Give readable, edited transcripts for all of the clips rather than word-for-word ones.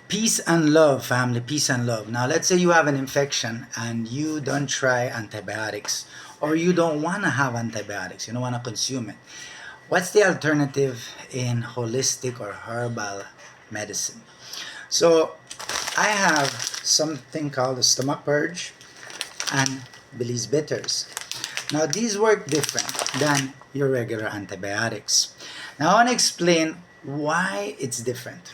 Peace and love, family, peace and love. Now, let's say you have an infection and you don't try antibiotics, or you don't want to have antibiotics, you don't want to consume it. What's the alternative in holistic or herbal medicine? So, I have something called the stomach purge and Belize bitters. Now, these work different than your regular antibiotics. Now, I want to explain why it's different.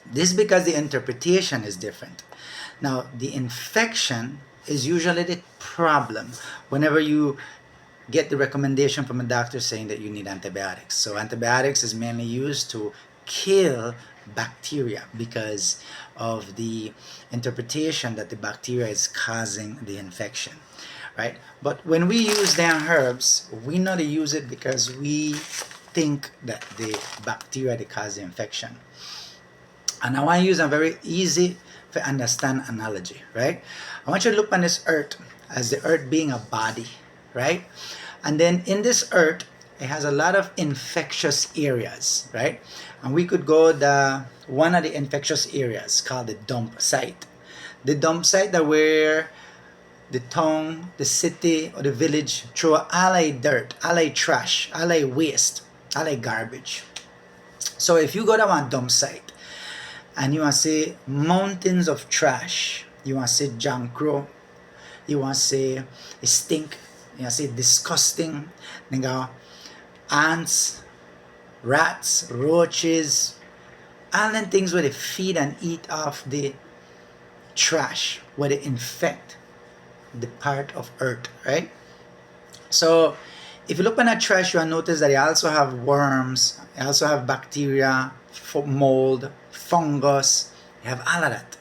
This is because the interpretation is different. Now, the infection is usually the problem whenever you get the recommendation from a doctor saying that you need antibiotics. So, antibiotics is mainly used to kill bacteria because of the interpretation that the bacteria is causing the infection, right? But when we use damn herbs, we know to use it because we think that the bacteria that cause the infection. And I want to use a very easy to understand analogy, right? I want you to look on this earth as the earth being a body, right? And then in this earth, it has a lot of infectious areas, right? And we could go the one of the infectious areas called the dump site. The dump site that where the town, the city, or the village throw all a dirt, all a trash, all a waste, all a garbage. So if you go to one dump site, and you want to see mountains of trash, you want to see junk crow, you want to see stink, you want to see disgusting, nigga, ants, rats, roaches, all them things where they feed and eat off the trash, where they infect the part of earth, right? So if you look on that trash, you'll notice that they also have worms, they also have bacteria, mold, fungus, you have all of that.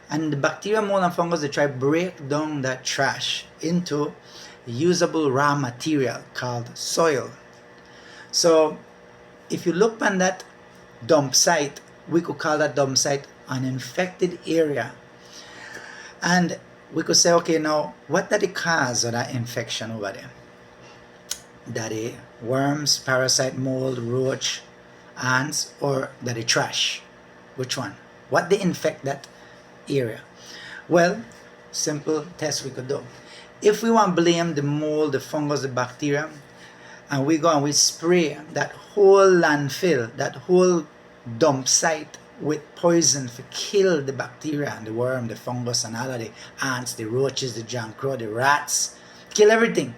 And the bacteria, mold, and fungus, they try to break down that trash into usable raw material called soil. So if you look on that dump site, we could call that dump site an infected area. And we could say, okay, now what did it cause of that infection over there? That it worms, parasite, mold, roach, ants, or that it trash? Which one? What they infect that area? Well, simple test we could do. If we want to blame the mold, the fungus, the bacteria, and we go and we spray that whole landfill, that whole dump site with poison to kill the bacteria and the worm, the fungus, and all of the ants, the roaches, the junk crow, the rats, kill everything.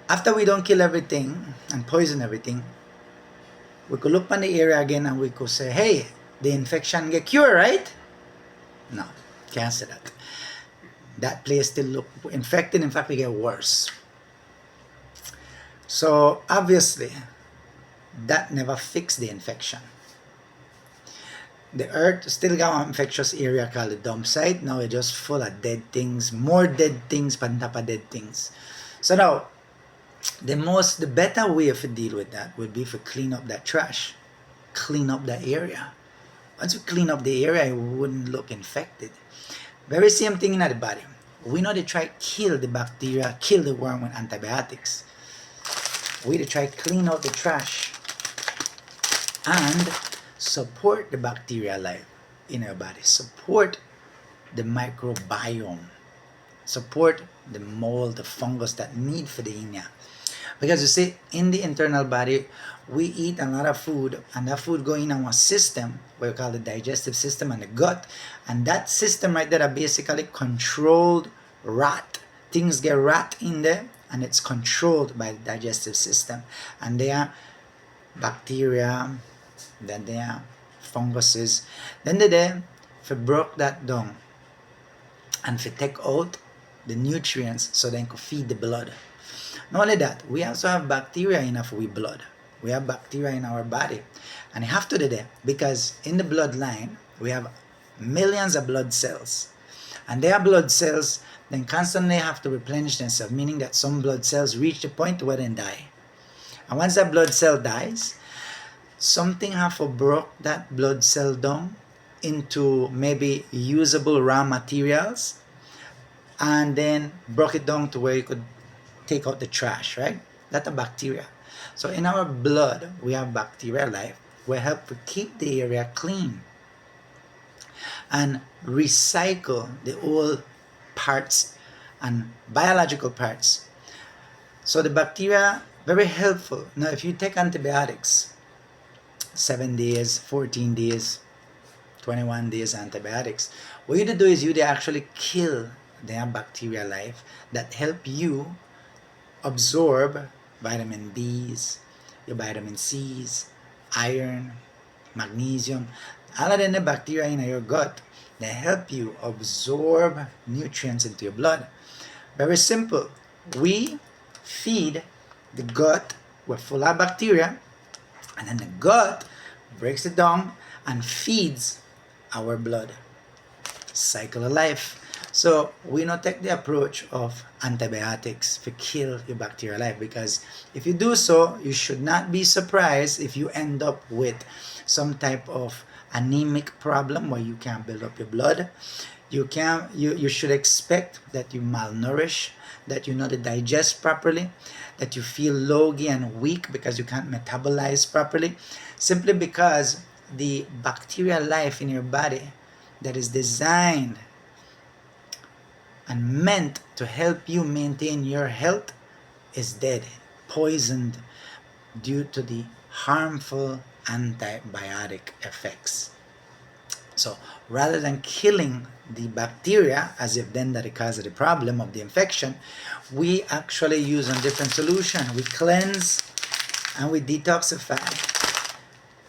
After we don't kill everything and poison everything, we could look on the area again and we could say, hey, the infection get cured, right? No, can't say that. That place still look infected. In fact, it get worse. So obviously, that never fixed the infection. The earth still got an infectious area called the dump site. Now it's just full of dead things, more dead things, on top of dead things. So now, the better way to deal with that would be to clean up that trash, clean up that area. Once you clean up the area, it wouldn't look infected. Very same thing in the body. We know they try to kill the bacteria, kill the worm with antibiotics. We to try to clean out the trash and support the bacteria life in our body, support the microbiome, support the mold, the fungus that need for the inya. Because you see, in the internal body, we eat a lot of food, and that food go in our system, what we call the digestive system and the gut. And that system right there are basically controlled rat. Things get rat in there, and it's controlled by the digestive system. And there are bacteria, then there are funguses. Then they broke that down and if take out the nutrients so they can feed the blood. Not only that, we also have bacteria in our blood. We have bacteria in our body. And you have to do that because in the bloodline, we have millions of blood cells. And their blood cells then constantly have to replenish themselves, meaning that some blood cells reach the point where they die. And once that blood cell dies, something have to break that blood cell down into maybe usable raw materials and then broke it down to where you could take out the trash, right? That's a bacteria. So in our blood, we have bacteria life. will help to keep the area clean and recycle the old parts and biological parts. So the bacteria very helpful. Now if you take antibiotics, 7 days, 14 days, 21 days antibiotics, what you do is you actually kill the bacteria life that help you absorb vitamin D's, your vitamin C's, iron, magnesium, all of the bacteria in your gut. They help you absorb nutrients into your blood. Very simple. We feed the gut with full of bacteria, and then the gut breaks it down and feeds our blood. Cycle of life. So we not take the approach of antibiotics to kill your bacterial life, because if you do so, you should not be surprised if you end up with some type of anemic problem where you can't build up your blood. You should expect that you malnourish, that you not digest properly, that you feel logy and weak because you can't metabolize properly, simply because the bacterial life in your body that is designed and meant to help you maintain your health is dead, poisoned due to the harmful antibiotic effects. So rather than killing the bacteria as if then that it causes the problem of the infection, we actually use a different solution. We cleanse and we detoxify.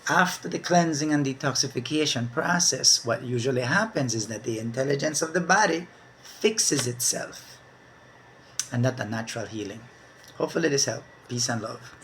After the cleansing and detoxification process, what usually happens is that the intelligence of the body fixes itself, and that's a natural healing. Hopefully this helped. Peace and love.